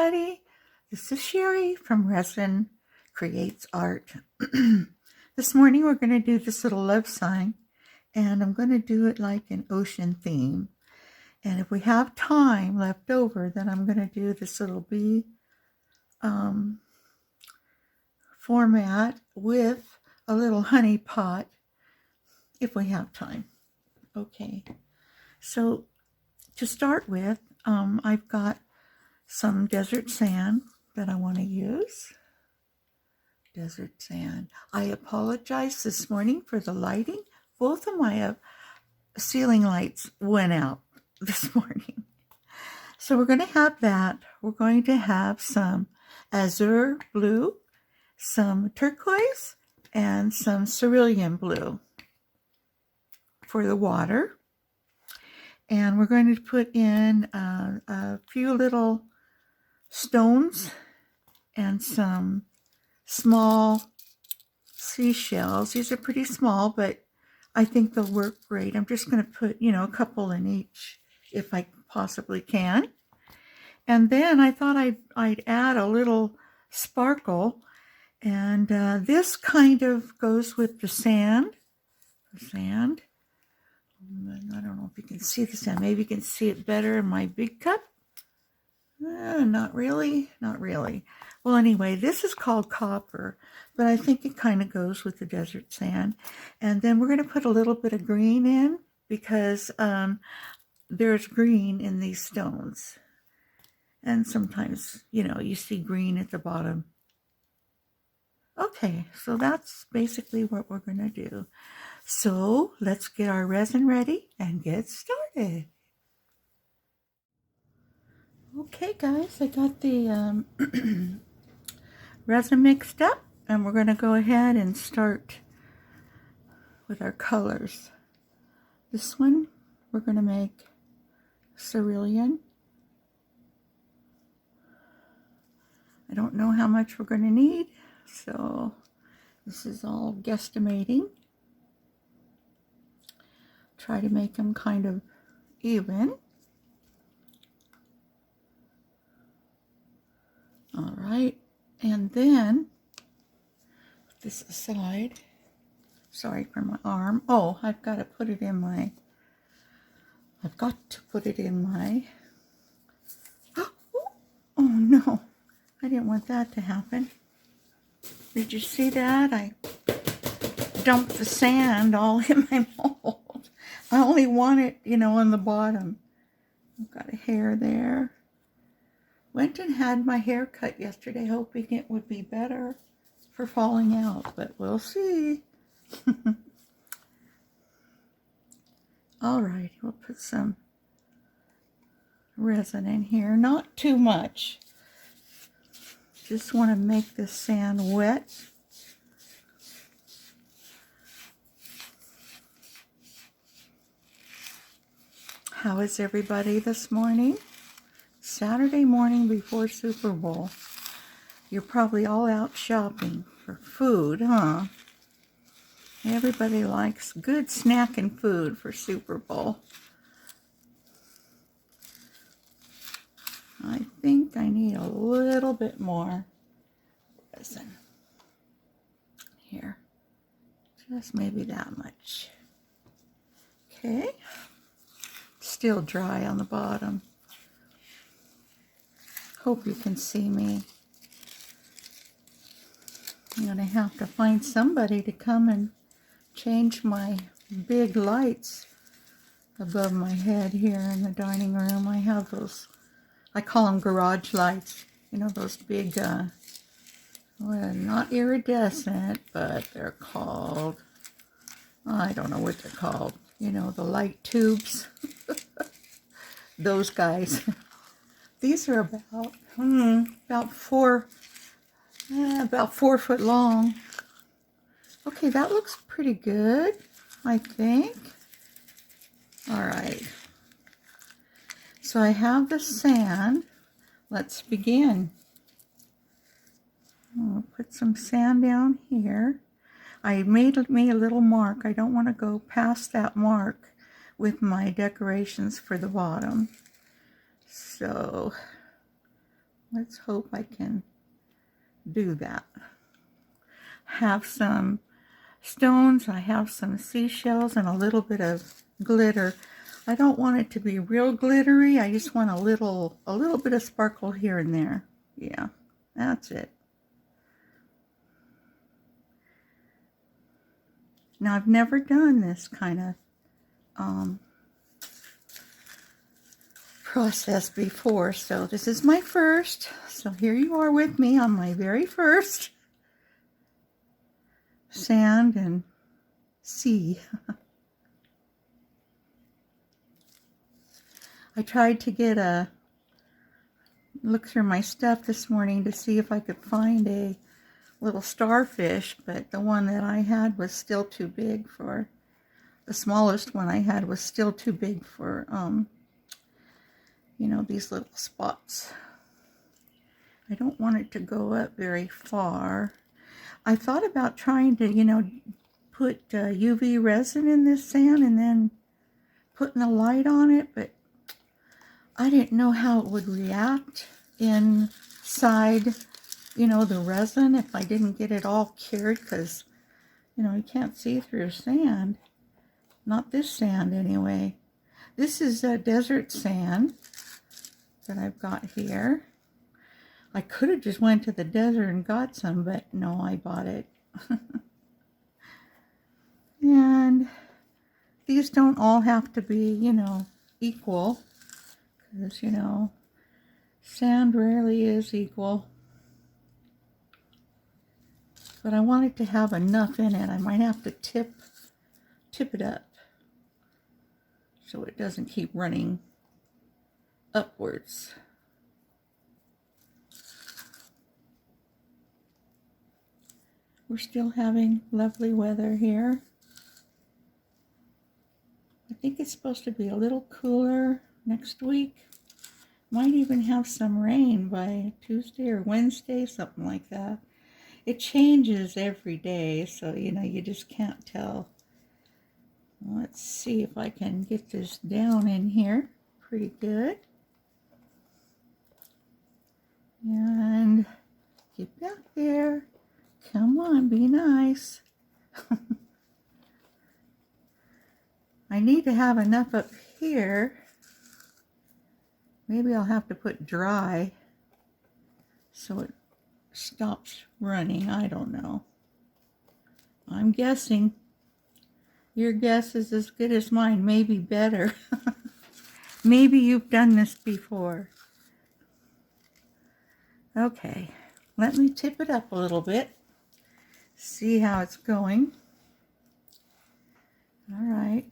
everybody. This is Sherry from Resin Creates Art. This morning we're going to do this little love sign, and I'm going to do it like an ocean theme. And if we have time left over, then I'm going to do this little bee format with a little honey pot if we have time. Okay, so to start with, I've got some desert sand that I want to use. Desert sand. I apologize this morning for the lighting. Both of my ceiling lights went out this morning. So we're going to have that. We're going to have some azure blue, some turquoise, and some cerulean blue for the water. And we're going to put in a few little stones and some small seashells. These are pretty small, but I think they'll work great. I'm just going to put, a couple in each if I possibly can. And then I thought I'd add a little sparkle. And this kind of goes with the sand. I don't know if you can see the sand. Maybe you can see it better in my big cup. Not really. Well, anyway, this is called copper, but I think it kind of goes with the desert sand. And then we're going to put a little bit of green in because there's green in these stones. And sometimes, you see green at the bottom. Okay, so that's basically what we're going to do. So let's get our resin ready and get started. Okay guys, I got the resin mixed up, and we're going to go ahead and start with our colors. This one we're going to make cerulean. I don't know how much we're going to need, so this is all guesstimating. Try to make them kind of even. All right, and then put this aside. Sorry for my arm. Oh, I've got to put it in my, oh no, I didn't want that to happen. Did you see that? I dumped the sand all in my mold. I only want it, on the bottom. I've got a hair there. Went and had my hair cut yesterday, hoping it would be better for falling out, but we'll see. All right, we'll put some resin in here, not too much. Just want to make this sand wet. How is everybody this morning? Saturday morning before Super Bowl. You're probably all out shopping for food, huh? Everybody likes good snacking food for Super Bowl. I think I need a little bit more resin. Here. Just maybe that much. Okay. Still dry on the bottom. Hope you can see me. I'm going to have to find somebody to come and change my big lights above my head here in the dining room. I have those, I call them garage lights. Those big, well, not iridescent, but they're called, I don't know what they're called. The light tubes. Those guys. These are about 4 foot long. Okay, that looks pretty good, I think. All right. So I have the sand. Let's begin. I'll put some sand down here. I made me a little mark. I don't want to go past that mark with my decorations for the bottom. So let's hope I can do that. Have some stones, I have some seashells, and a little bit of glitter. I don't want it to be real glittery. I just want a little bit of sparkle here and there. Yeah, that's it. Now, I've never done this kind of process before, so this is my first. So here you are with me on my very first sand and sea. I tried to look through my stuff this morning to see if I could find a little starfish, but the one that I had was still too big for, the smallest one I had was still too big for, you know, these little spots. I don't want it to go up very far. I thought about trying to, you know, put UV resin in this sand and then putting a light on it, but I didn't know how it would react inside, you know, the resin if I didn't get it all cured, because, you know, you can't see through sand. Not this sand anyway. This is a desert sand that I've got here. I could have just went to the desert and got some, but no, I bought it. And these don't all have to be, you know, equal. Because, you know, sand rarely is equal. But I want it to have enough in it. I might have to tip it up so it doesn't keep running upwards. We're still having lovely weather here. I think it's supposed to be a little cooler next week. Might even have some rain by Tuesday or Wednesday, something like that. It changes every day, so, you know, you just can't tell. Let's see if I can get this down in here pretty good. And get back there. Come on, be nice. I need to have enough up here. Maybe I'll have to put dry so it stops running. I don't know. I'm guessing. Your guess is as good as mine, maybe better. Maybe you've done this before. Okay, let me tip it up a little bit. See how it's going. All right.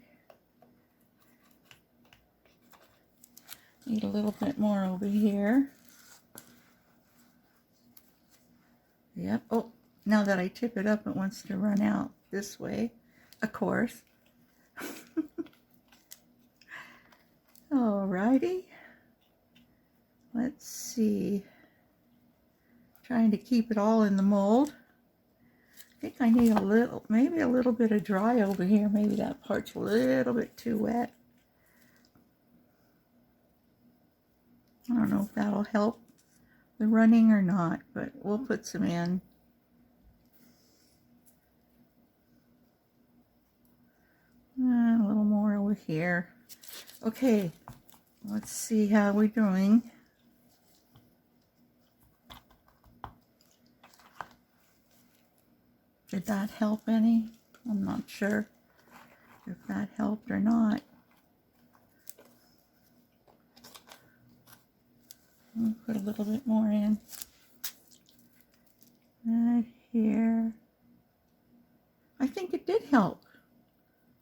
Need a little bit more over here. Yep. Oh, now that I tip it up, it wants to run out this way, of course. Alrighty. Let's see. Trying to keep it all in the mold. I think I need a little, maybe a little bit of dry over here. Maybe that part's a little bit too wet. I don't know if that'll help the running or not, but we'll put some in. And a little more over here. Okay, let's see how we're doing. Did that help any? I'm not sure if that helped or not. I'll put a little bit more in. Right here. I think it did help.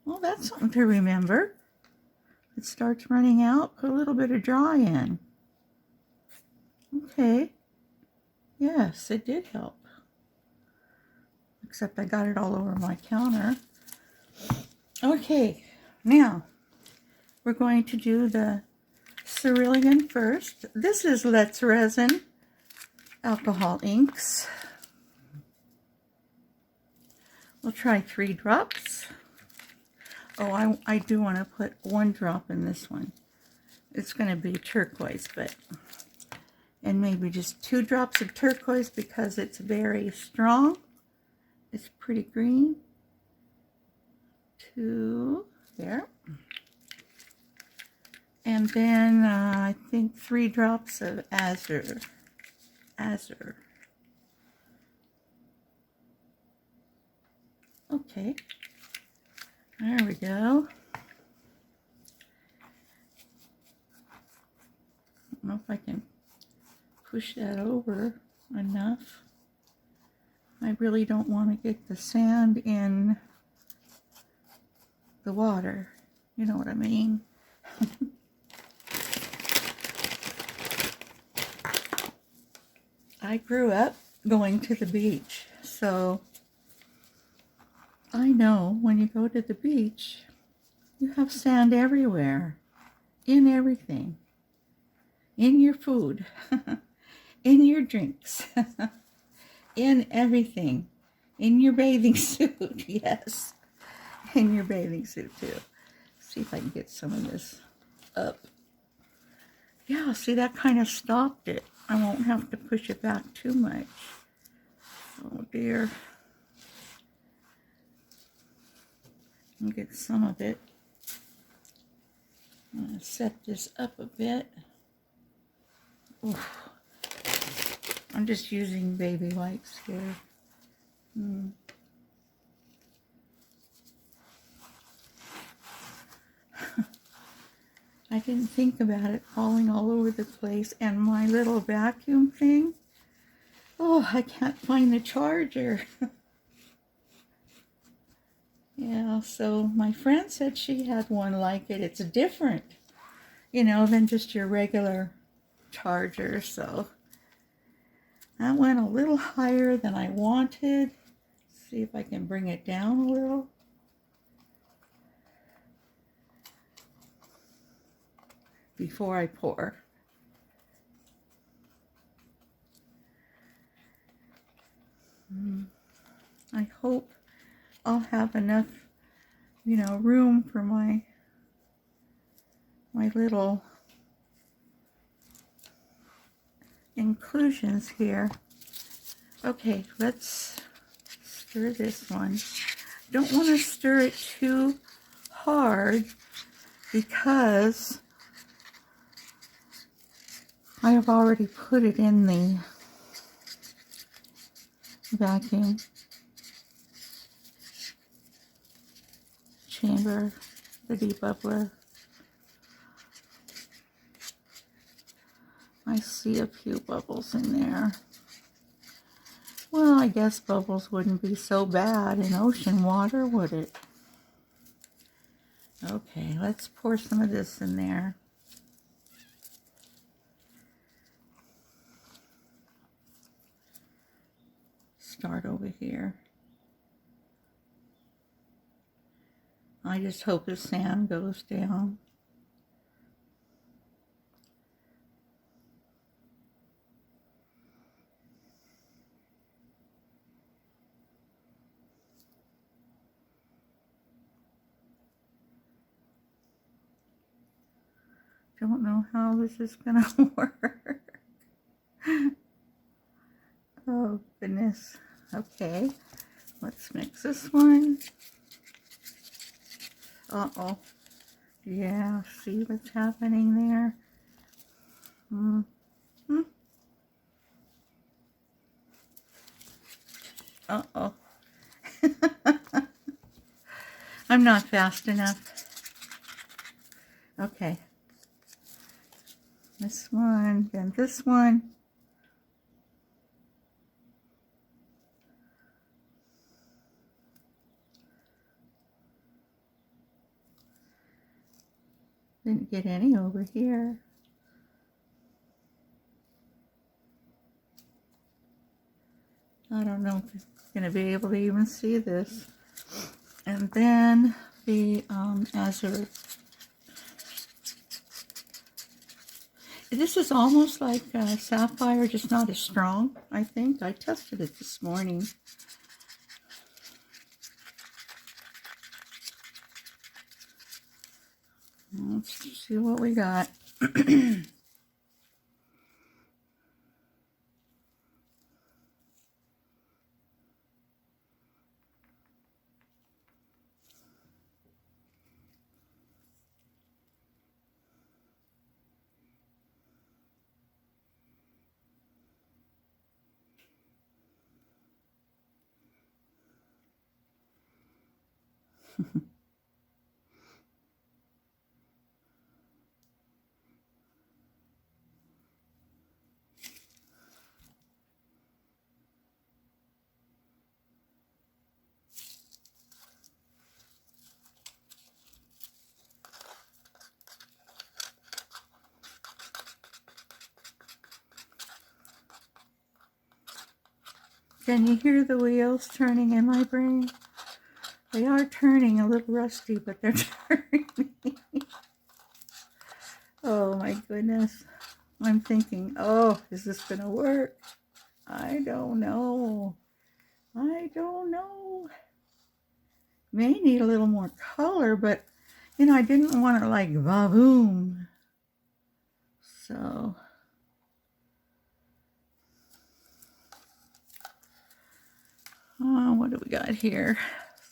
Well, that's something to remember. It starts running out, put a little bit of dry in. Okay. Yes, it did help. Except I got it all over my counter. Okay, now we're going to do the cerulean first. This is Let's Resin alcohol inks. We'll try 3 drops. Oh, I do want to put 1 drop in this one. It's going to be turquoise, but And maybe just 2 drops of turquoise because it's very strong. It's pretty green. 2 there. And then I think 3 drops of azure. Okay, there we go. I don't know if I can push that over enough. I really don't want to get the sand in the water. You know what I mean? I grew up going to the beach, so I know when you go to the beach, you have sand everywhere, in everything, in your food, in your drinks, in everything, in your bathing suit, yes, in your bathing suit too. See if I can get some of this up. Yeah, see, that kind of stopped it. I won't have to push it back too much. Oh dear. I'll get some of it. I'm going to set this up a bit. Oof. I'm just using baby wipes here. I didn't think about it falling all over the place. And my little vacuum thing, oh, I can't find the charger. Yeah, so my friend said she had one like it. It's different, you know, than just your regular charger. So that went a little higher than I wanted. See if I can bring it down a little. Before I pour. I hope I'll have enough, you know, room for my little inclusions here. Okay, let's stir this one. Don't want to stir it too hard because I have already put it in the vacuum chamber, the debubbler. I see a few bubbles in there. Well, I guess bubbles wouldn't be so bad in ocean water, would it? Okay, let's pour some of this in there. Start over here. I just hope the sand goes down. Don't know how this is gonna work. Oh goodness. Okay, let's mix this one. Uh-oh. Yeah, see what's happening there? Uh-oh. I'm not fast enough. Okay. This one, then this one. Didn't get any over here. I don't know if I'm going to be able to even see this. And then the azure. This is almost like sapphire, just not as strong, I think. I tested it this morning. Let's see what we got. Can you hear the wheels turning in my brain? They are turning, a little rusty, but they're turning. Oh my goodness. I'm thinking, oh, is this going to work? I don't know. I don't know. May need a little more color, but, you know, I didn't want it like va-boom. So, what do we got here?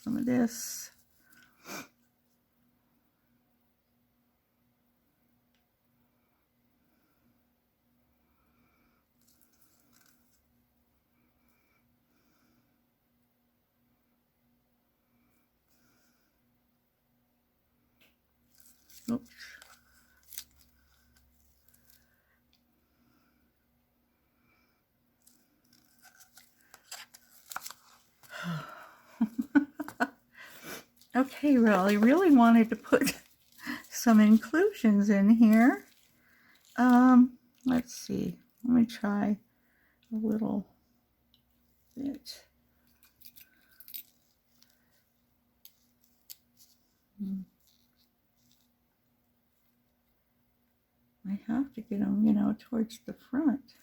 Some of this. Oops. Okay, well, I really wanted to put some inclusions in here. Let's see. Let me try a little bit. I have to get them, you know, towards the front.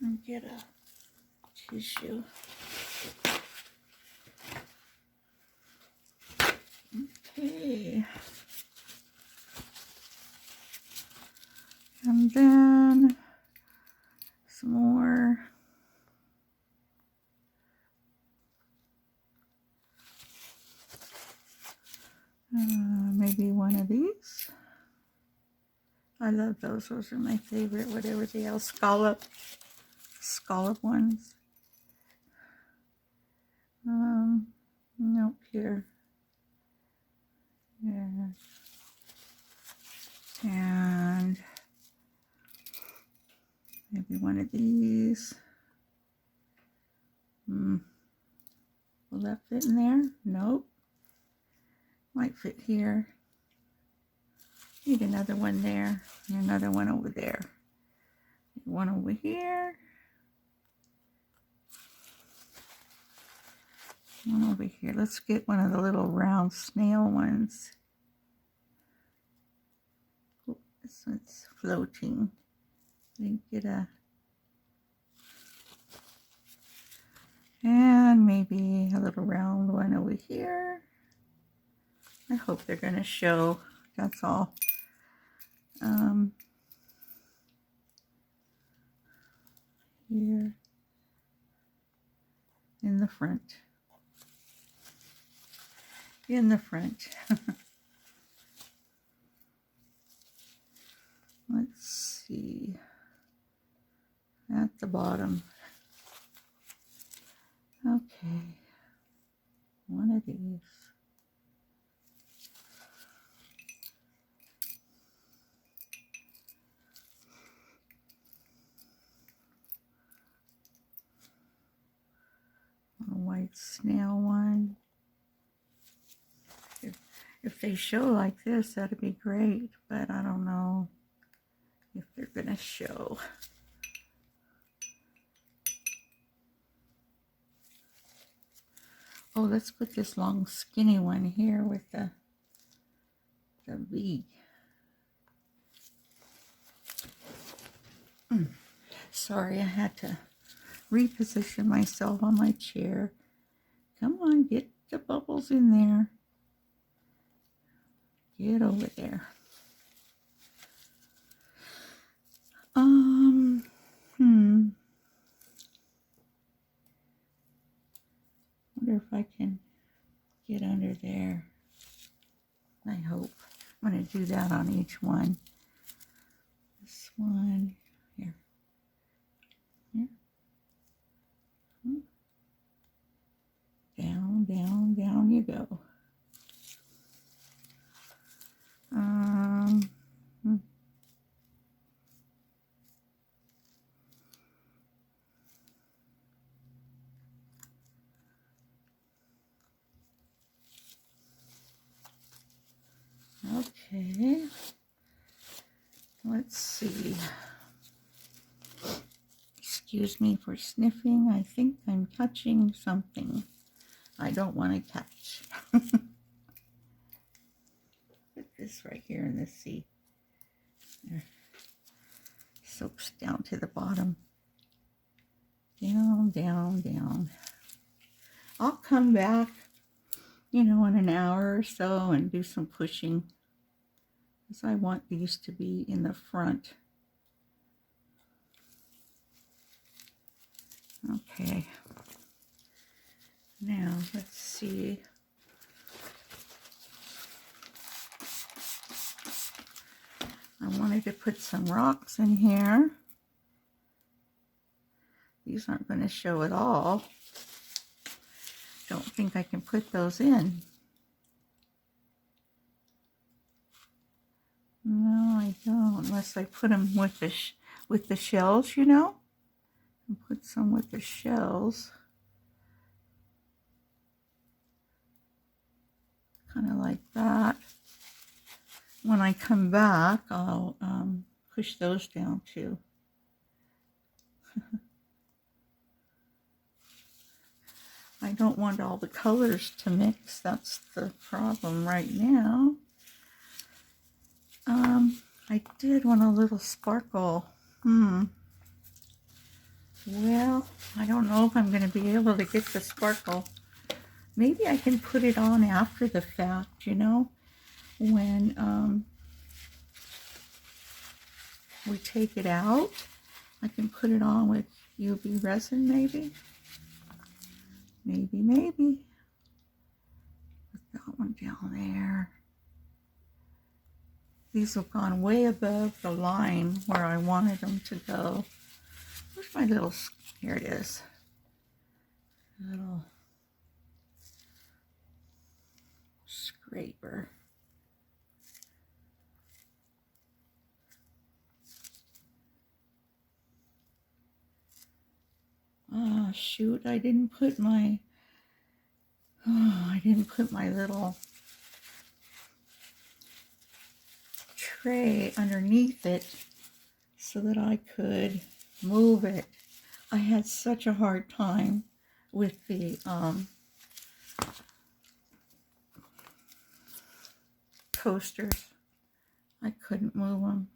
And get a tissue. Okay. And then some more. Maybe one of these. I love those. Those are my favorite. Whatever they are, scallop ones. Nope, here. Yeah. And maybe one of these. Will that fit in there? Nope. Might fit here. Need another one there and another one over there. One over here. One over here. Let's get one of the little round snail ones. Oh, this one's floating. Get a, and maybe a little round one over here. I hope they're going to show. That's all. Here in the front. In the front. Let's see. At the bottom. Okay. One of these. A white snail one. If they show like this, that'd be great, but I don't know if they're gonna show. Oh, let's put this long skinny one here with the V. Sorry, I had to reposition myself on my chair. Come on, get the bubbles in there. Get over there. Wonder if I can get under there. I hope. I'm going to do that on each one. This one here. Here. Down. go. Okay, let's see. Excuse me for sniffing. I think I'm touching something I don't want to touch. Put this right here in the sea. There. Soaks down to the bottom. Down, down, down. I'll come back, you know, in an hour or so and do some pushing, because I want these to be in the front. Okay. Now, let's see. I wanted to put some rocks in here. These aren't going to show at all. Don't think I can put those in. No, I don't, unless I put them with the shells, you know. And put some with the shells. Kind of like that. When I come back, I'll push those down too. I don't want all the colors to mix. That's the problem right now. I did want a little sparkle. Well, I don't know if I'm going to be able to get the sparkle. Maybe I can put it on after the fact, you know, when we take it out. I can put it on with UV resin, maybe. Maybe. Put that one down there. These have gone way above the line where I wanted them to go. Where's my little, here it is. Little scraper. Oh, shoot, I didn't put my little tray underneath it so that I could move it. I had such a hard time with the coasters. I couldn't move them.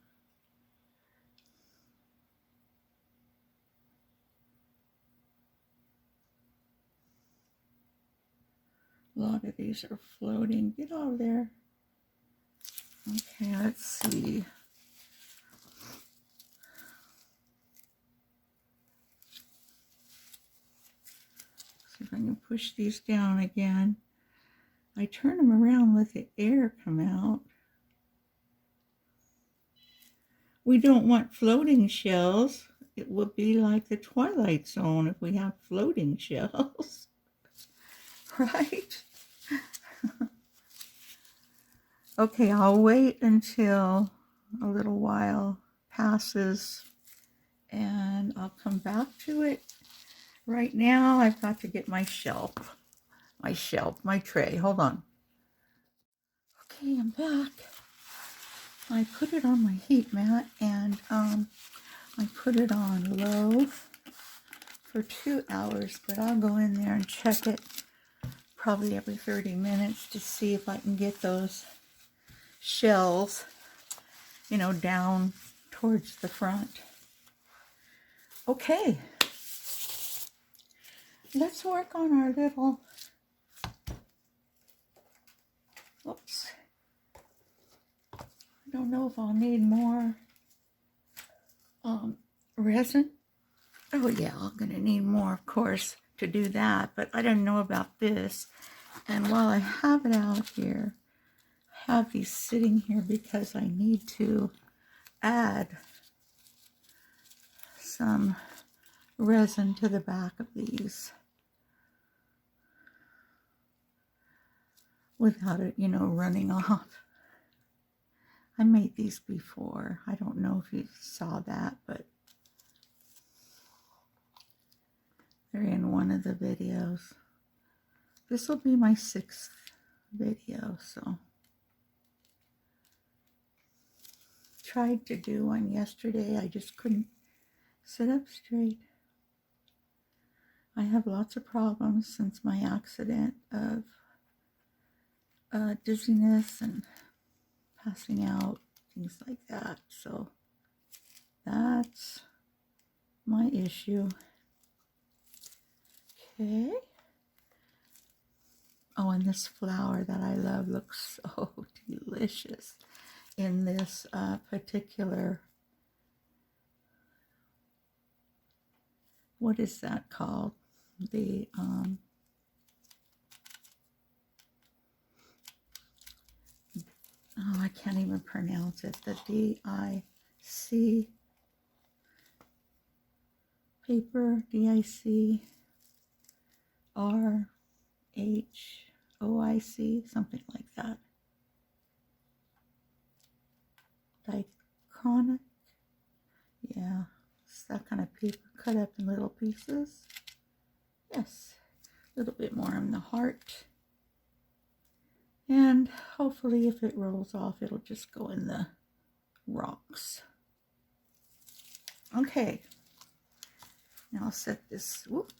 A lot of these are floating. Get over there. Okay, let's see. See if I can push these down again. I turn them around, let the air come out. We don't want floating shells. It would be like the Twilight Zone if we have floating shells. Right? Okay, I'll wait until a little while passes and I'll come back to it. Right now, I've got to get my tray. Hold on. Okay, I'm back. I put it on my heat mat and I put it on low for 2 hours, but I'll go in there and check it probably every 30 minutes to see if I can get those shells, you know, down towards the front. Okay, let's work on our little, oops, I don't know if I'll need more resin. Oh yeah, I'm gonna need more, of course, to do that, but I didn't know about this. And while I have it out here, I have these sitting here because I need to add some resin to the back of these. without it, you know, running off. I made these before. I don't know if you saw that, but they're in one of the videos. This will be my 6th video, so tried to do one yesterday. I just couldn't sit up straight. I have lots of problems since my accident of dizziness and passing out, things like that. So that's my issue. Okay. Oh, and this flower that I love looks so delicious in this particular, what is that called? The, oh, I can't even pronounce it. The DIC paper, DICRHOIC, something like that. Dichronic, yeah, it's that kind of paper cut up in little pieces. Yes, a little bit more on the heart. And hopefully if it rolls off, it'll just go in the rocks. Okay, now I'll set this, whoop,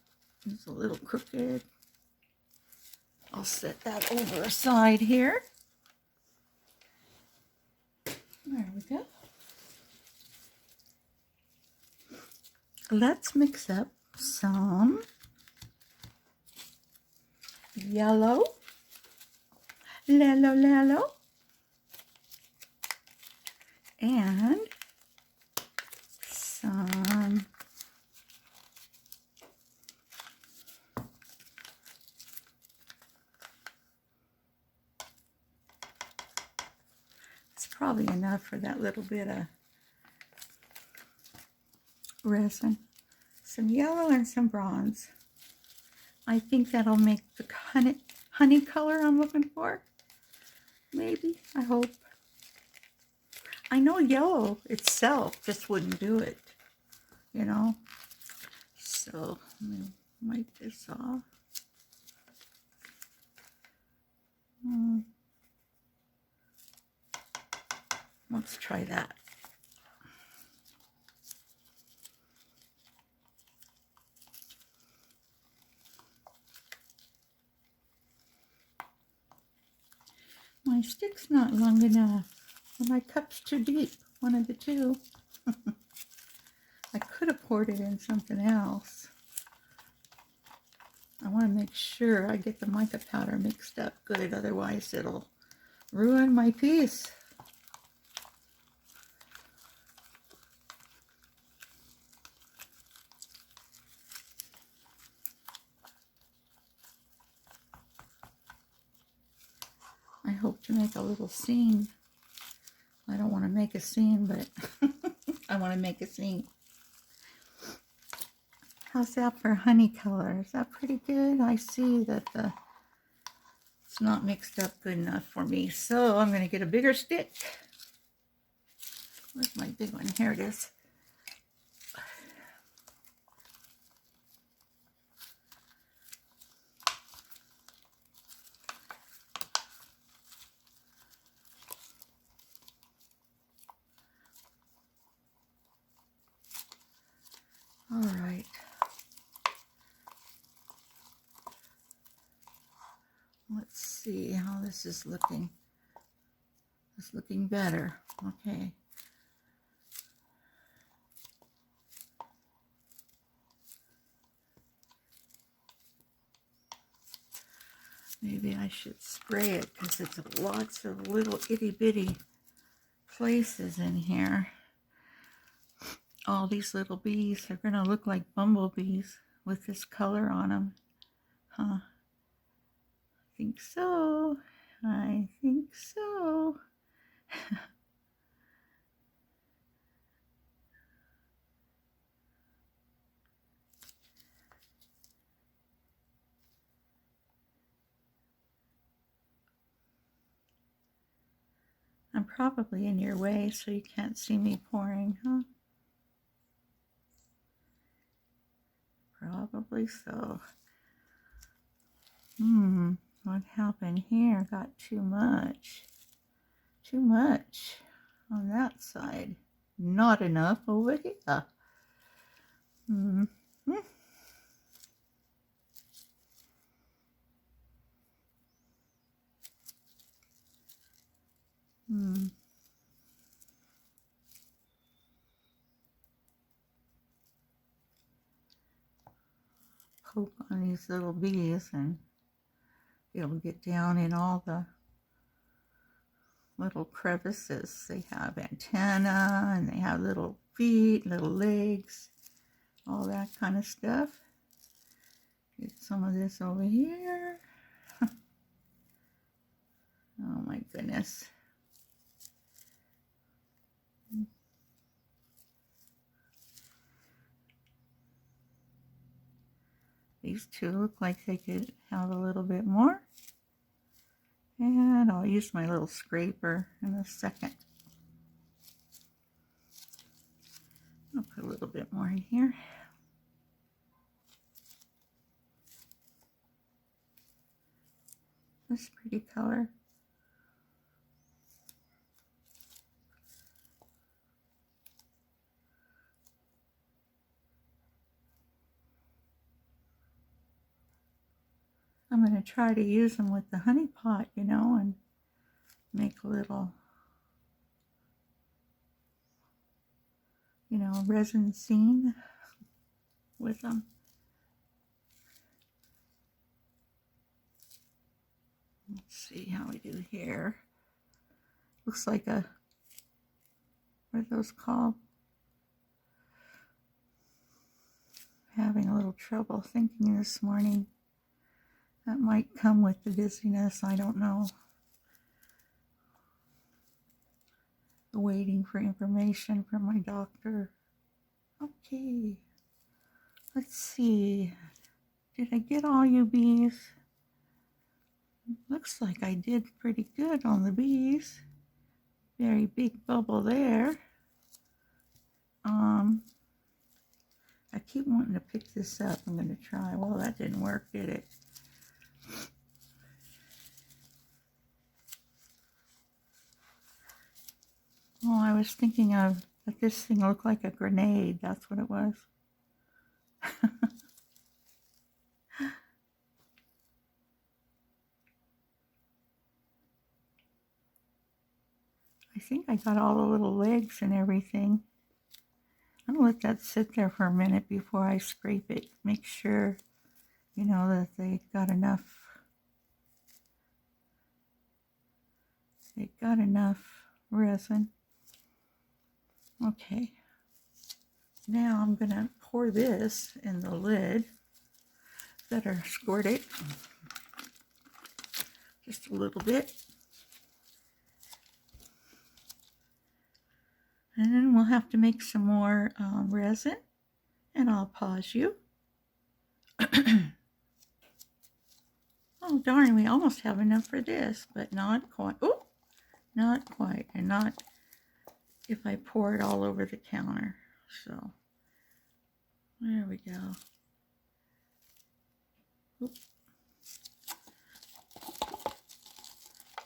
it's a little crooked. I'll set that over aside here. There we go. Let's mix up some yellow, lalo, and some it's probably enough for that little bit of resin. Some yellow and some bronze. I think that'll make the honey color I'm looking for. Maybe, I hope. I know yellow itself just wouldn't do it, you know. So, let me wipe this off. Let's try that. My stick's not long enough, or my cup's too deep, one of the two. I could have poured it in something else. I want to make sure I get the mica powder mixed up good, otherwise it'll ruin my piece. I hope to make a little scene. I don't want to make a scene, but I want to make a scene. How's that for honey color? Is that pretty good? I see that it's not mixed up good enough for me, so I'm going to get a bigger stick. Where's my big one? Here it is. All right. Let's see how this is looking. It's looking better. Okay. Maybe I should spray it because it's lots of little itty bitty places in here. All these little bees are going to look like bumblebees with this color on them. Huh? I think so. I think so. I'm probably in your way, so you can't see me pouring, huh? Probably so. What happened here? Got too much. Too much on that side. Not enough over here. Poke on these little bees and it'll get down in all the little crevices. They have antenna and they have little feet, little legs, all that kind of stuff. Get some of this over here. Oh my goodness. These two look like they could have a little bit more. And I'll use my little scraper in a second. I'll put a little bit more in here. This pretty color. I'm going to try to use them with the honey pot, you know, and make a little, you know, resin scene with them. Let's see how we do here. Looks like a, what are those called? Having a little trouble thinking this morning. That might come with the dizziness, I don't know. Waiting for information from my doctor. Okay, let's see. Did I get all you bees? Looks like I did pretty good on the bees. Very big bubble there. I keep wanting to pick this up. I'm going to try. Well, that didn't work, did it? Well, I was thinking of that this thing looked like a grenade. That's what it was. I think I got all the little legs and everything. I'm going to let that sit there for a minute before I scrape it. Make sure, you know, that they got enough. They got enough resin. Okay. Now I'm going to pour this in the lid. Better squirt it just a little bit. And then we'll have to make some more resin, and I'll pause you. Oh darn, we almost have enough for this, but not quite. Oh, not quite, and not if I pour it all over the counter. So there we go. Oop.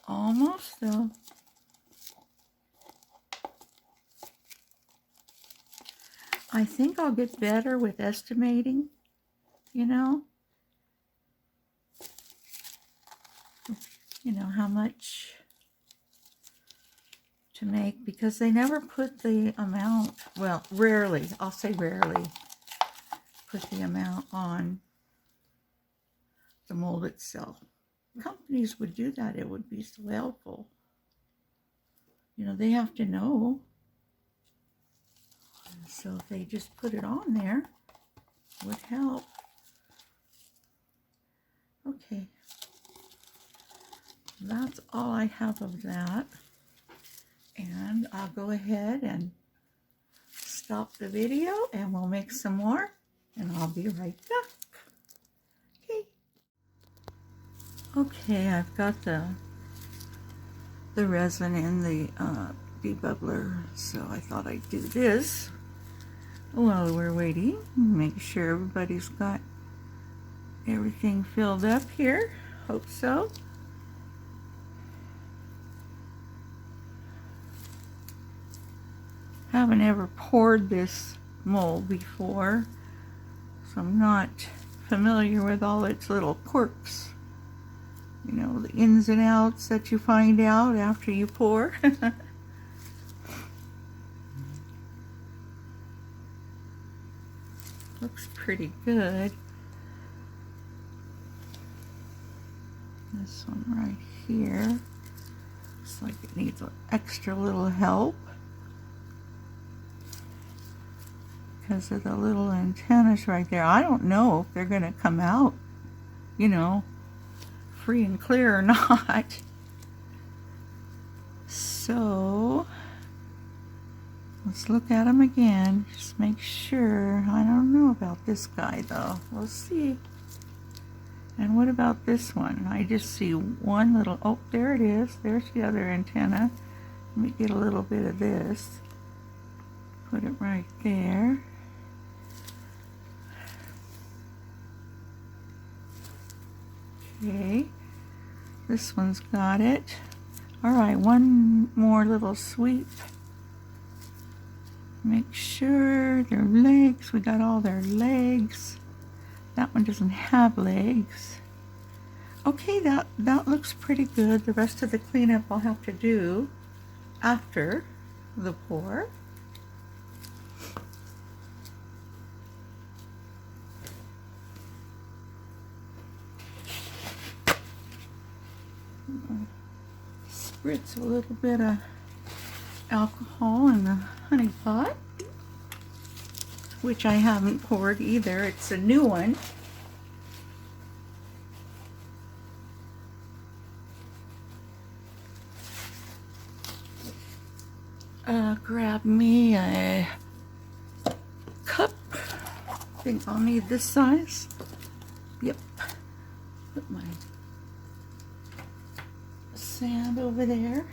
Almost though. I think I'll get better with estimating, you know, how much to make, because they never put the amount, well, rarely, I'll say rarely, put the amount on the mold itself. Companies would do that. It would be so helpful. You know, they have to know. So if they just put it on there, it would help. Okay. That's all I have of that. And I'll go ahead and stop the video and we'll make some more. And I'll be right back. Okay. Okay, I've got the the resin in the debubbler, so I thought I'd do this while we're waiting. Make sure everybody's got everything filled up here. Hope so. Haven't ever poured this mold before, so I'm not familiar with all its little quirks. You know, the ins and outs that you find out after you pour. Looks pretty good. This one right here looks like it needs an extra little help because of the little antennas right there. I don't know if they're going to come out, you know, free and clear or not. So let's look at them again. Just make sure. I don't know about this guy though. We'll see. And what about this one? I just see one little, oh, there it is. There's the other antenna. Let me get a little bit of this. Put it right there. Okay. This one's got it. All right, one more little sweep. Make sure their legs, we got all their legs. That one doesn't have legs. Okay, that looks pretty good. The rest of the cleanup I'll have to do after the pour. Spritz a little bit of alcohol in the honey pot, which I haven't poured either. It's a new one. Grab me a cup. I think I'll need this size. Yep. Put my sand over there.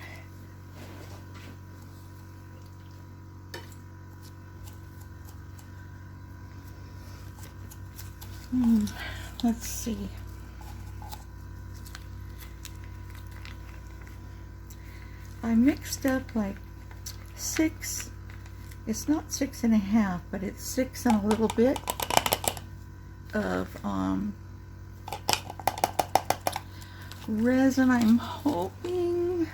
Let's see. I mixed up like 6, it's not 6.5, but it's 6 and a little bit of resin. I'm hoping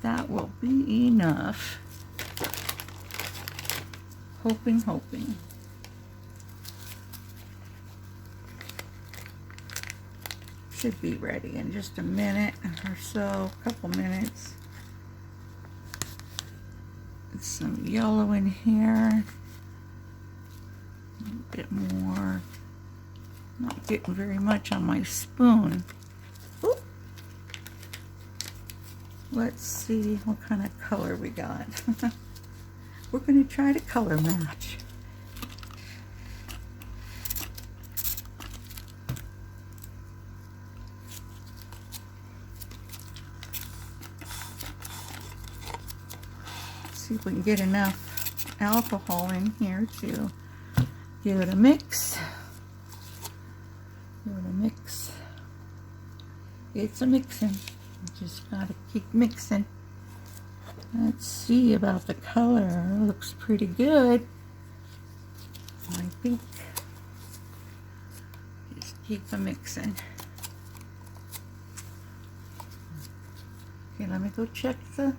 that will be enough. Hoping. Should be ready in just a minute or so, a couple minutes. Some yellow in here, a bit more. Not getting very much on my spoon. Ooh. Let's see what kind of color we got. We're going to try to color match. See if we can get enough alcohol in here to give it a mix. It's a mixing. You just gotta keep mixing. Let's see about the color. It looks pretty good. I think just keep a mixing. Okay, let me go check the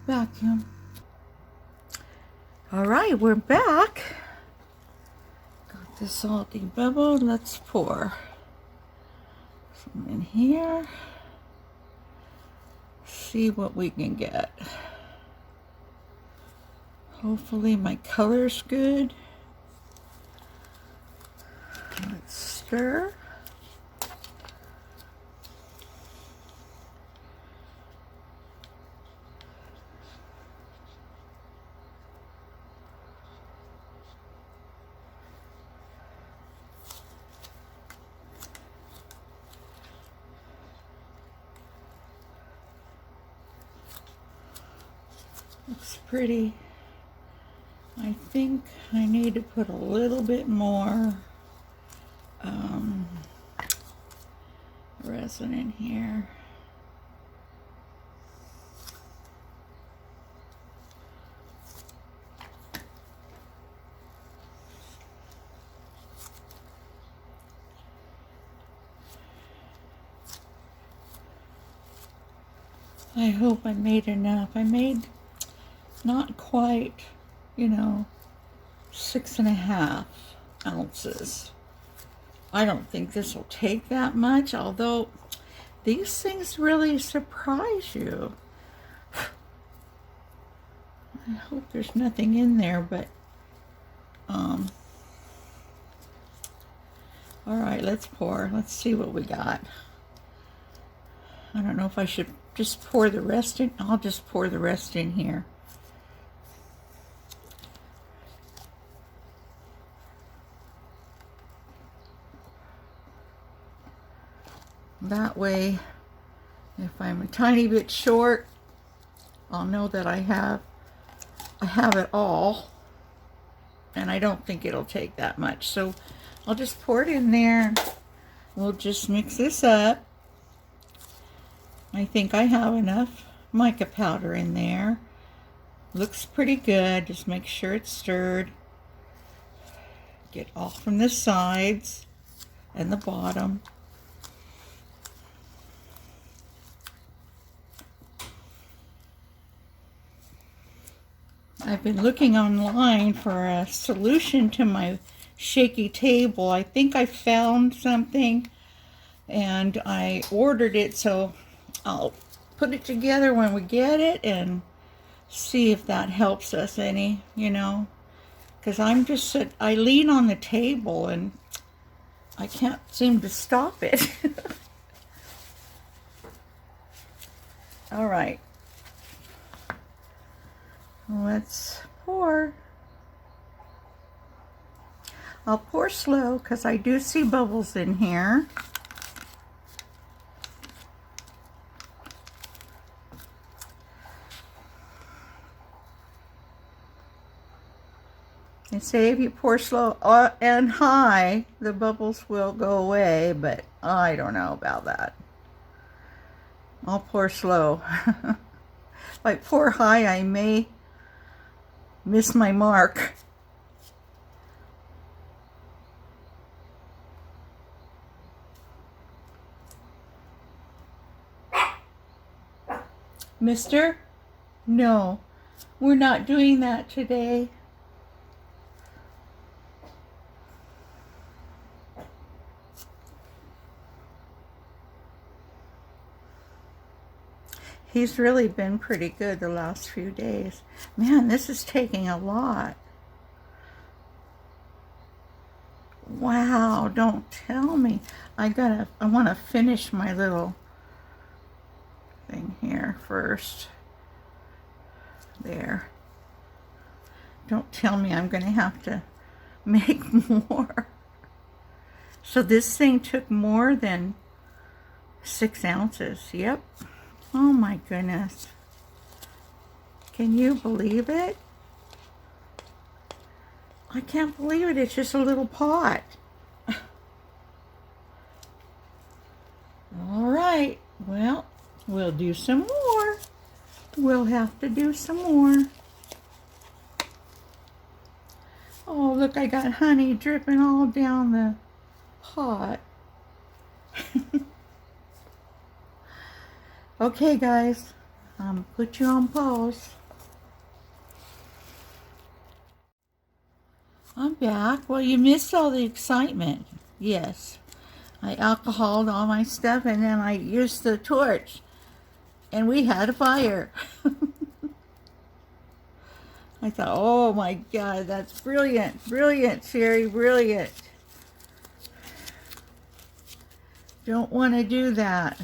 vacuum. All right, we're back. Got this all debubbled. Let's pour some in here. See what we can get. Hopefully my color's good. Let's stir. Looks pretty. I think I need to put a little bit more resin in here. I hope I made enough. I made not quite, you know, 6.5 ounces. I don't think this will take that much, although these things really surprise you. I hope there's nothing in there, but all right, let's pour. Let's see what we got. I don't know if I should just pour the rest in. I'll just pour the rest in here. That way, if I'm a tiny bit short, I'll know that I have it all, and I don't think it'll take that much. So I'll just pour it in there. We'll just mix this up. I think I have enough mica powder in there. Looks pretty good. Just make sure it's stirred. Get all from the sides and the bottom. I've been looking online for a solution to my shaky table. I think I found something and I ordered it, so I'll put it together when we get it and see if that helps us any, you know, because I lean on the table and I can't seem to stop it. All right. Let's pour. I'll pour slow because I do see bubbles in here. They say if you pour slow and high, the bubbles will go away, but I don't know about that. I'll pour slow. If I pour high, I may miss my mark. Mister? No, we're not doing that today. He's really been pretty good the last few days. Man, this is taking a lot. Wow, don't tell me. I want to finish my little thing here first. There. Don't tell me I'm going to have to make more. So this thing took more than 6 ounces. Yep. Oh my goodness. Can you believe it? I can't believe it. It's just a little pot. All right. Well, we'll do some more. We'll have to do some more. Oh, look, I got honey dripping all down the pot. Okay, guys, put you on pause. I'm back. Well, you missed all the excitement. Yes, I alcoholed all my stuff and then I used the torch and we had a fire. I thought, oh my God, that's brilliant. Brilliant, Sherry, brilliant. Don't want to do that.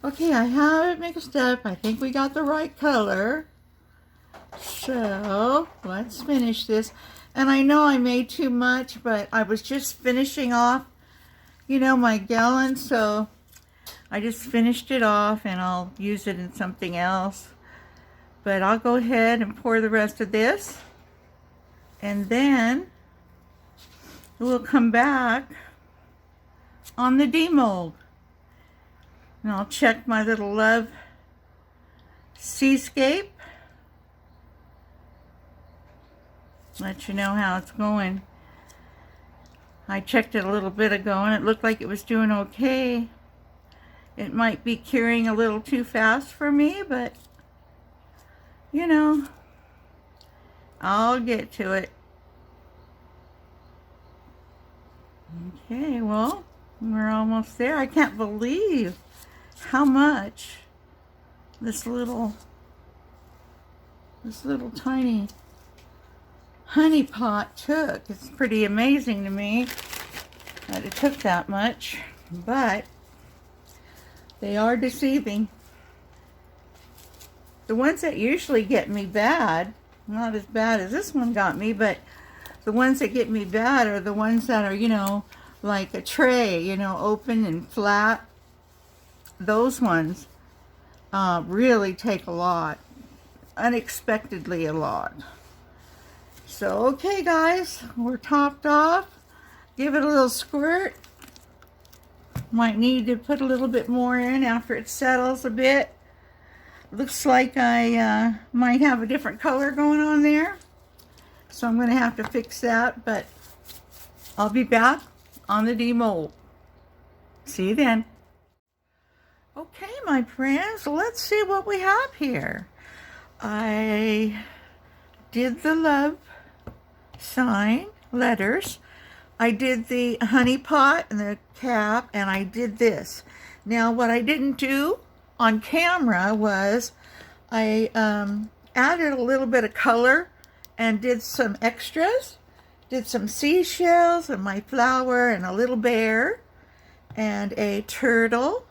Okay, I have it mixed up. I think we got the right color. So, let's finish this. And I know I made too much, but I was just finishing off, you know, my gallon. So, I just finished it off and I'll use it in something else. But I'll go ahead and pour the rest of this. And then we'll come back on the demold. And I'll check my little Love Seascape. Let you know how it's going. I checked it a little bit ago and it looked like it was doing okay. It might be curing a little too fast for me, but you know, I'll get to it. Okay, well, we're almost there. I can't believe how much this little tiny honey pot took. It's pretty amazing to me that it took that much, but they are deceiving. The ones that usually get me bad, not as bad as this one got me, but the ones that get me bad are the ones that are, you know, like a tray, you know, open and flat. Those ones really take a lot, unexpectedly a lot. So, okay guys, we're topped off. Give it a little squirt. Might need to put a little bit more in after it settles a bit. Looks like I might have a different color going on there. So I'm going to have to fix that, but I'll be back on the demold. See you then. Okay, my friends, let's see what we have here. I did the love sign letters. I did the honey pot and the cap, and I did this. Now, what I didn't do on camera was I added a little bit of color and did some extras. Did some seashells and my flower and a little bear and a turtle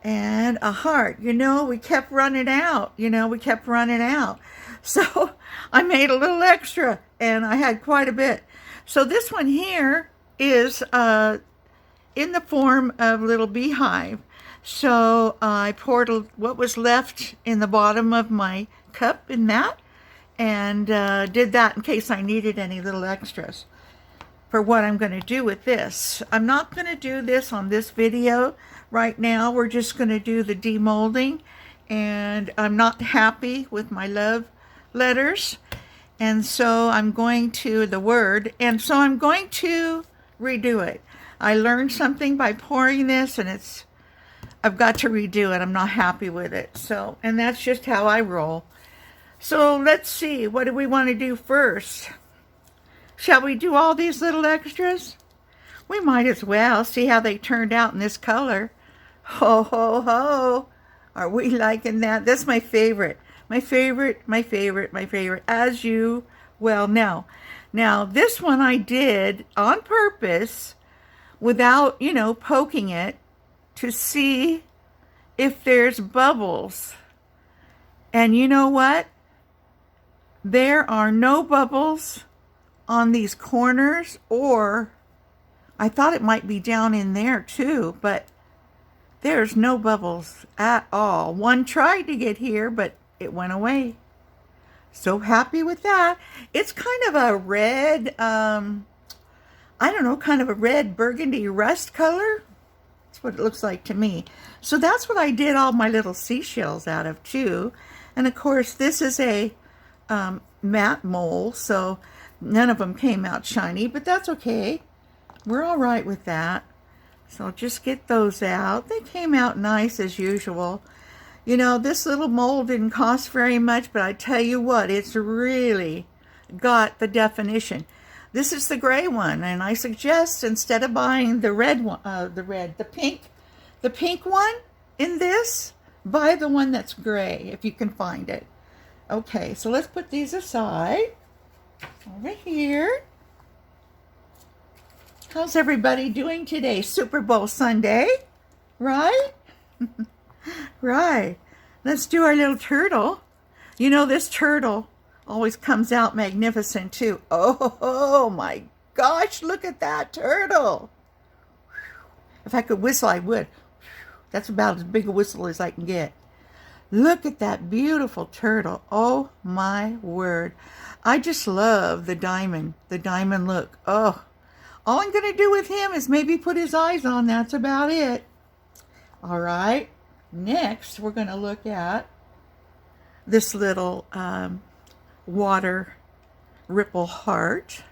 and a heart. You know, we kept running out. So I made a little extra and I had quite a bit. So this one here is in the form of little beehive. So I poured what was left in the bottom of my cup in that, and did that in case I needed any little extras for what I'm going to do with this. I'm not going to do this on this video right now. We're just going to do the demolding, and I'm not happy with my love letters, and so I'm going to and so I'm going to redo it. I learned something by pouring this, and I've got to redo it. I'm not happy with it. So, and that's just how I roll. So let's see, what do we want to do first? Shall we do all these little extras? We might as well see how they turned out in this color. Ho, ho, ho. Are we liking that? That's my favorite. My favorite, as you well know. Now, this one I did on purpose without, you know, poking it to see if there's bubbles. And you know what? There are no bubbles on these corners, or I thought it might be down in there too, but there's no bubbles at all. One tried to get here, but it went away. So happy with that. It's kind of a red, I don't know, kind of a red burgundy rust color. That's what it looks like to me. So that's what I did all my little seashells out of too. And of course, this is a matte mold, so none of them came out shiny, but that's okay. We're all right with that. So I'll just get those out. They came out nice as usual. You know, this little mold didn't cost very much, but I tell you what, it's really got the definition. This is the gray one, and I suggest instead of buying the red one, the pink one in this, buy the one that's gray if you can find it. Okay, so let's put these aside over here. How's everybody doing today? Super Bowl Sunday, right? Right. Let's do our little turtle. You know, this turtle always comes out magnificent too. Oh my gosh, look at that turtle. If I could whistle, I would. That's about as big a whistle as I can get. Look at that beautiful turtle. Oh my word. I just love the diamond look. Oh, all I'm going to do with him is maybe put his eyes on. That's about it. All right. Next, we're going to look at this little water ripple heart,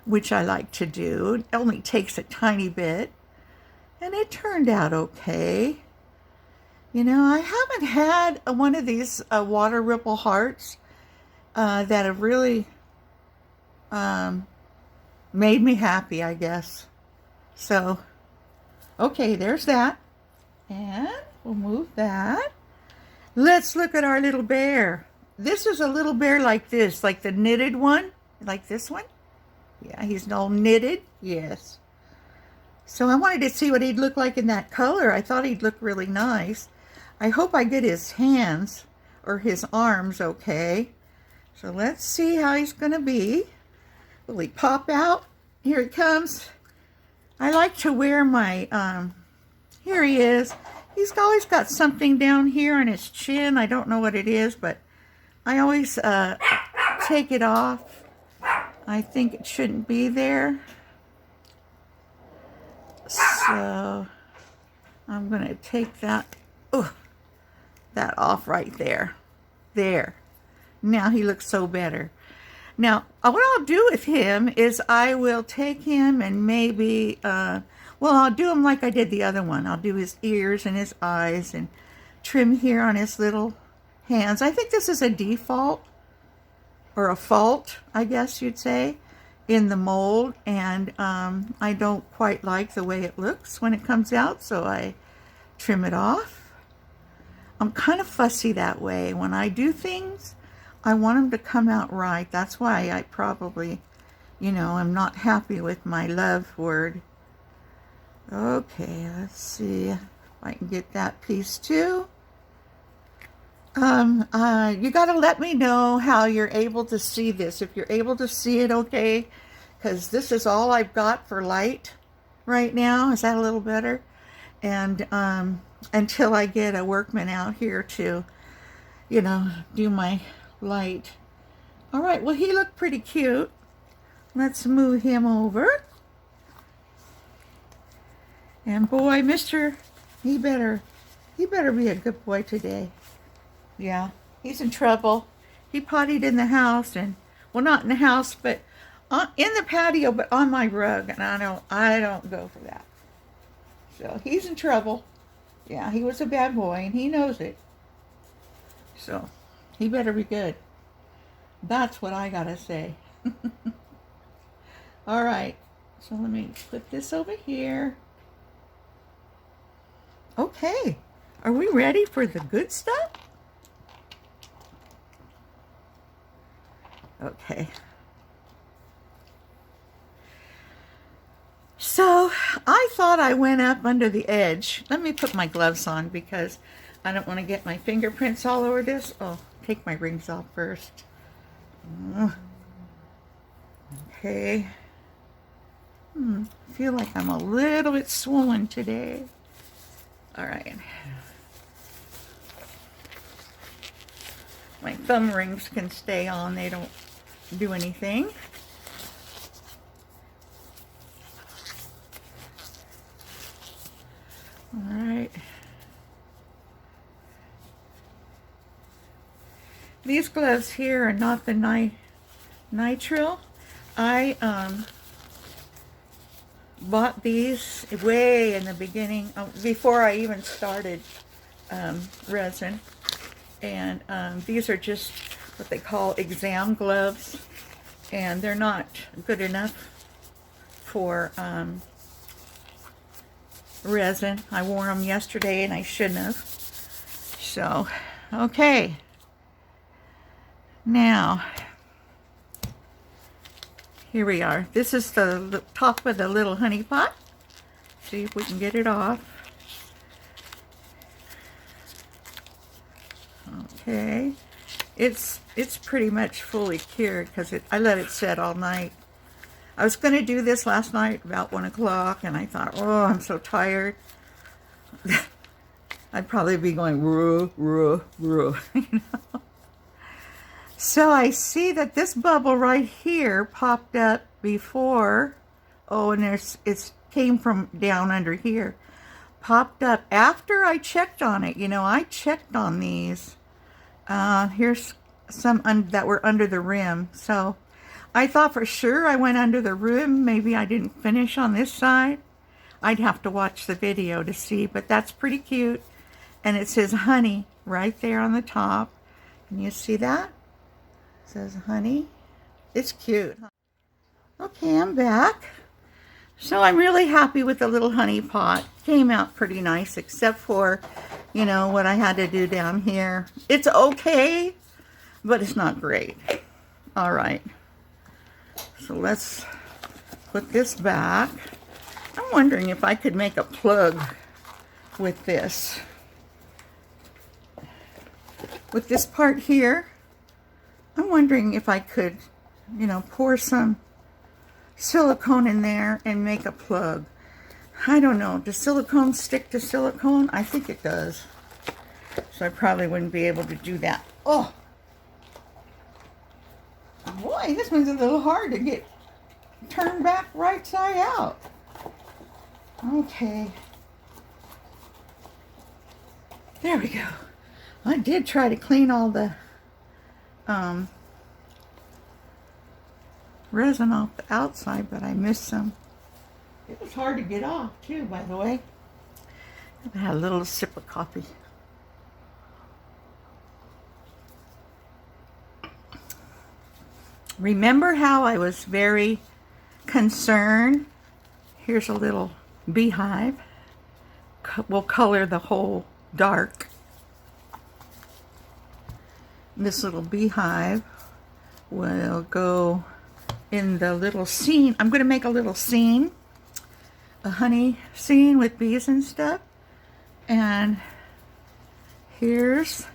which I like to do. It only takes a tiny bit, and it turned out okay. You know, I haven't had one of these water ripple hearts that have really made me happy, I guess. So, okay, there's that. And we'll move that. Let's look at our little bear. This is a little bear like this, like the knitted one, like this one. Yeah, he's all knitted, yes. So I wanted to see what he'd look like in that color. I thought he'd look really nice. I hope I get his hands or his arms okay. So let's see how he's going to be. Will he pop out? Here he comes. I like to wear my, here he is. He's always got something down here on his chin. I don't know what it is, but I always take it off. I think it shouldn't be there. So I'm going to take that off right there. There. Now he looks so better. Now, what I'll do with him is I will take him and maybe, well, I'll do him like I did the other one. I'll do his ears and his eyes and trim here on his little hands. I think this is a default, or a fault, I guess you'd say, in the mold. And I don't quite like the way it looks when it comes out, so I trim it off. I'm kind of fussy that way. When I do things, I want them to come out right. That's why I probably, you know, I'm not happy with my love word. Okay, let's see if I can get that piece too. You got to let me know how you're able to see this. If you're able to see it, okay, because this is all I've got for light right now. Is that a little better? And until I get a workman out here to, you know, do my light. All right, well, he looked pretty cute. Let's move him over. And boy, he better be a good boy today. Yeah, he's in trouble. He pottied in the house, and, well, not in the house, but in the patio, but on my rug, and I don't go for that. So he's in trouble. Yeah, he was a bad boy, and he knows it. So he better be good. That's what I gotta say. All right, so let me put this over here. Okay, are we ready for the good stuff? Okay. So I thought I went up under the edge. Let me put my gloves on because I don't want to get my fingerprints all over this. Oh, take my rings off first. Okay. I feel like I'm a little bit swollen today. All right. My thumb rings can stay on. They don't do anything. All right. These gloves here are not the nitrile. I bought these way in the beginning, before I even started resin. And these are just what they call exam gloves. And they're not good enough for resin. I wore them yesterday and I shouldn't have. So, okay. Now, here we are. This is the top of the little honey pot. See if we can get it off. Okay. It's pretty much fully cured because I let it set all night. I was going to do this last night about 1 o'clock, and I thought, oh, I'm so tired. I'd probably be going, roo, roo, roo. You know? So I see that this bubble right here popped up before. Oh, and it came from down under here. Popped up after I checked on it. You know, I checked on these. Here's some that were under the rim. So I thought for sure I went under the rim. Maybe I didn't finish on this side. I'd have to watch the video to see, but that's pretty cute. And it says honey right there on the top. Can you see that? It says honey. It's cute. Okay, I'm back. So I'm really happy with the little honey pot. Came out pretty nice, except for, you know, what I had to do down here. It's okay, but it's not great. All right. So let's put this back. I'm wondering if I could make a plug with this. With this part here, I'm wondering if I could, you know, pour some silicone in there and make a plug. I don't know. Does silicone stick to silicone? I think it does. So I probably wouldn't be able to do that. Oh! Boy, this one's a little hard to get turned back right side out. Okay. There we go. I did try to clean all the resin off the outside, but I missed some. It was hard to get off too, by the way. I had a little sip of coffee. Remember how I was very concerned? Here's a little beehive. We'll color the whole dark. This little beehive will go in the little scene. I'm going to make a little scene, a honey scene with bees and stuff. And here's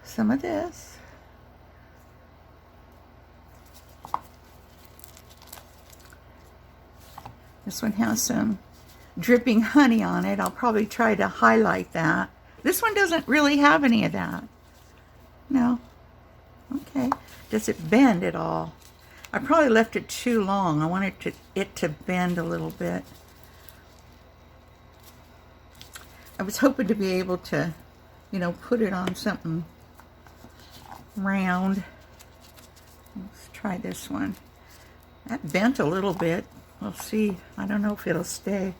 some of this. This one has some dripping honey on it. I'll probably try to highlight that. This one doesn't really have any of that. No. Okay. Does it bend at all? I probably left it too long. I wanted it to bend a little bit. I was hoping to be able to, you know, put it on something round. Let's try this one. That bent a little bit. We'll see. I don't know if it'll stay.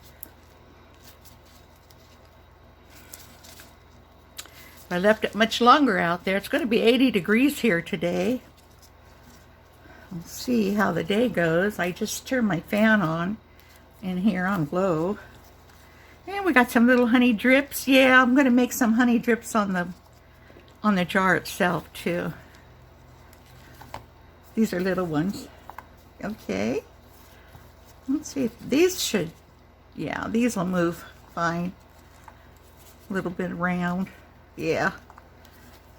If I left it much longer out there, it's going to be 80 degrees here today. We'll see how the day goes. I just turned my fan on in here on low. And we got some little honey drips. Yeah, I'm going to make some honey drips on the jar itself too. These are little ones. Okay. Let's see if these should, yeah, these will move fine. A little bit round. Yeah.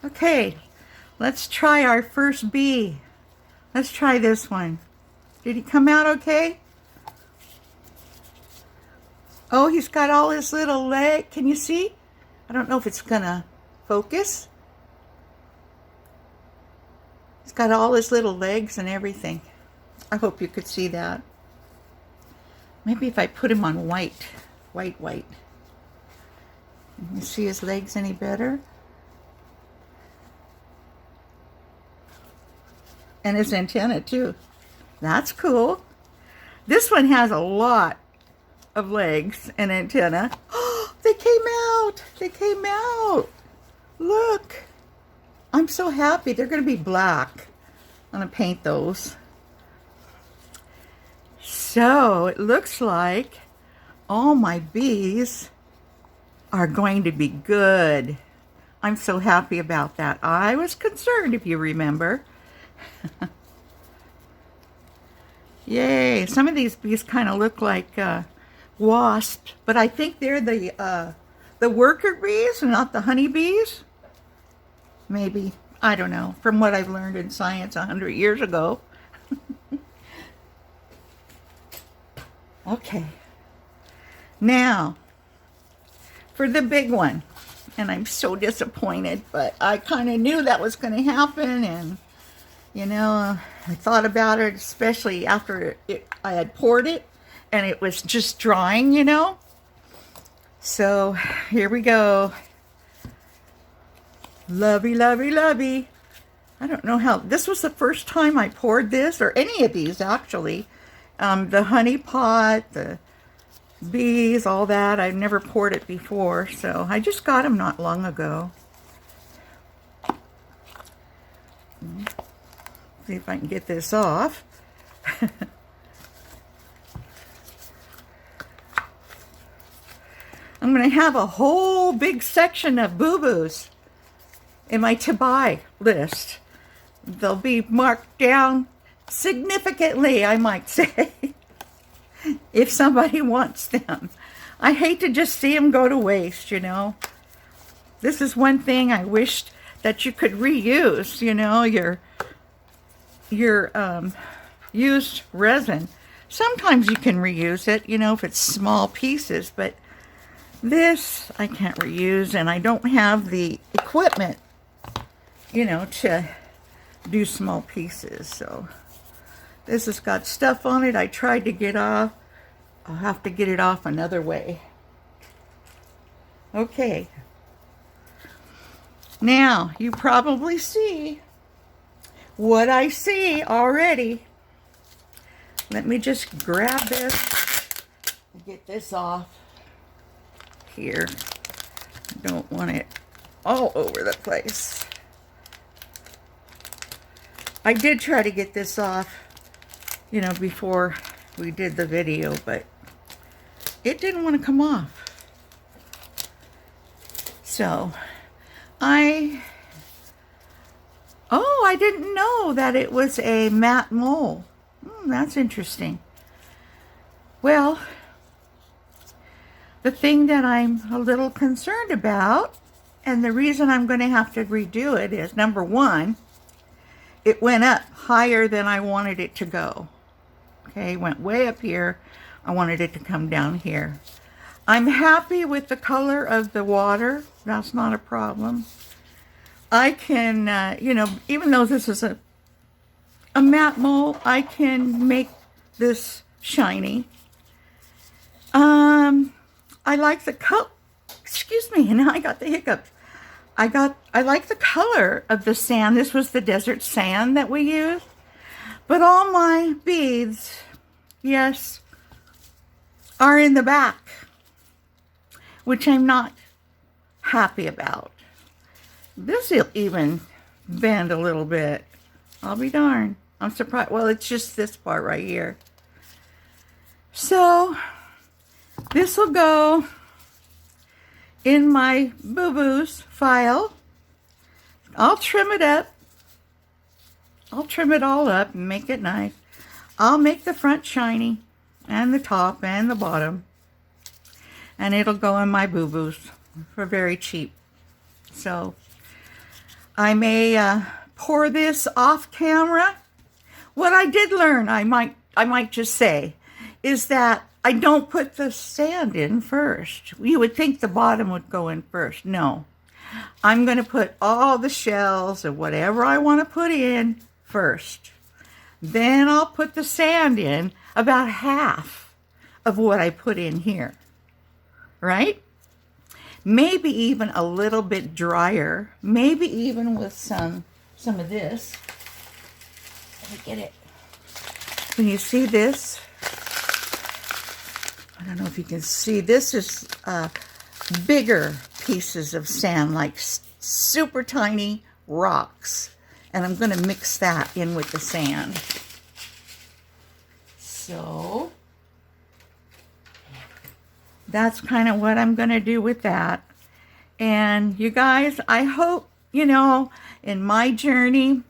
Okay, let's try our first bee. Let's try this one. Did he come out okay? Oh, he's got all his little leg. Can you see? I don't know if it's gonna focus. He's got all his little legs and everything. I hope you could see that. Maybe if I put him on white. White. Can you see his legs any better? And his antenna too. That's cool. This one has a lot of legs and antenna. Oh, they came out. They came out. Look. I'm so happy. They're going to be black. I'm going to paint those. So it looks like all my bees are going to be good. I'm so happy about that. I was concerned, if you remember. Yay. Some of these bees kind of look like wasps, but I think they're the worker bees and not the honey bees. Maybe. I don't know. From what I've learned in science 100 years ago. Okay. Now, for the big one. And I'm so disappointed, but I kind of knew that was going to happen. And, you know, I thought about it, especially after I had poured it and it was just drying, you know. So here we go. Lovey, lovey, lovey. I don't know how, this was the first time I poured this, or any of these actually. The honey pot, the bees, all that. I've never poured it before, so I just got them not long ago. See if I can get this off. I'm going to have a whole big section of boo-boos in my to buy list. They'll be marked down significantly, I might say, if somebody wants them. I hate to just see them go to waste, you know. This is one thing I wished that you could reuse, you know, your used resin. Sometimes you can reuse it, you know, if it's small pieces, but this I can't reuse, and I don't have the equipment, you know, to do small pieces. So this has got stuff on it I tried to get off. I'll have to get it off another way. Okay. Now, you probably see what I see already. Let me just grab this and get this off here. I don't want it all over the place. I did try to get this off, you know, before we did the video, but it didn't want to come off. So, I didn't know that it was a matte mold. That's interesting. Well, the thing that I'm a little concerned about, and the reason I'm going to have to redo it is, number one, it went up higher than I wanted it to go. Okay, it went way up here. I wanted it to come down here. I'm happy with the color of the water. That's not a problem. I can, you know, even though this is a matte mold, I can make this shiny. I like the color. Excuse me, now I got the hiccups. I like the color of the sand. This was the desert sand that we used. But all my beads, yes, are in the back, which I'm not happy about. This will even bend a little bit. I'll be darned. I'm surprised. Well, it's just this part right here. So, this will go in my boo-boos file. I'll trim it up. I'll trim it all up and make it nice. I'll make the front shiny and the top and the bottom. And it'll go in my boo-boos for very cheap. So, I may pour this off camera. What I did learn, I might just say, is that I don't put the sand in first. You would think the bottom would go in first. No. I'm going to put all the shells or whatever I want to put in first. Then I'll put the sand in about half of what I put in here. Right? Maybe even a little bit drier. Maybe even with some of this. Let me get it. Can you see this? I don't know if you can see. This is bigger pieces of sand, like super tiny rocks. And I'm going to mix that in with the sand. So, that's kind of what I'm going to do with that. And you guys, I hope, you know, in my journey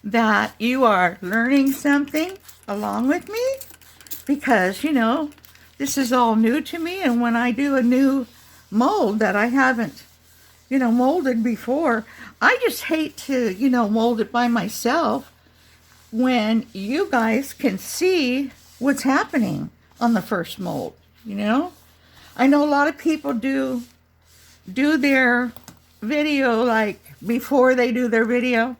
that you are learning something along with me. Because, you know, this is all new to me. And when I do a new mold that I haven't, you know, molded before, I just hate to, you know, mold it by myself when you guys can see what's happening on the first mold, you know. I know a lot of people do their video like before they do their video.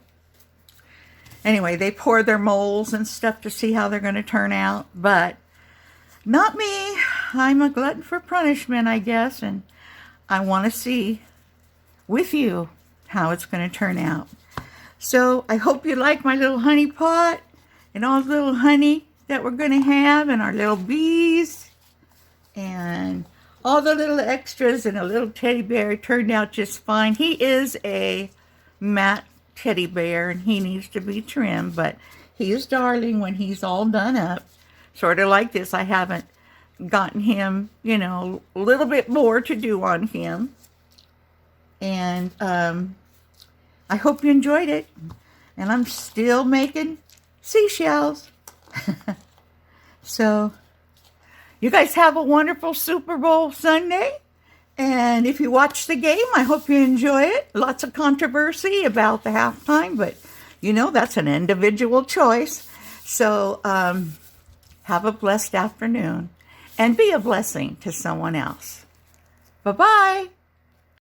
Anyway, they pour their molds and stuff to see how they're going to turn out, but not me. I'm a glutton for punishment, I guess, and I want to see with you how it's going to turn out. So I hope you like my little honey pot and all the little honey that we're going to have and our little bees and all the little extras, and a little teddy bear turned out just fine. He is a matte teddy bear and he needs to be trimmed, but he is darling when he's all done up. Sort of like this. I haven't gotten him, you know, a little bit more to do on him. And I hope you enjoyed it. And I'm still making seashells. So you guys have a wonderful Super Bowl Sunday. And if you watch the game, I hope you enjoy it. Lots of controversy about the halftime, but you know, that's an individual choice. So have a blessed afternoon and be a blessing to someone else. Bye-bye.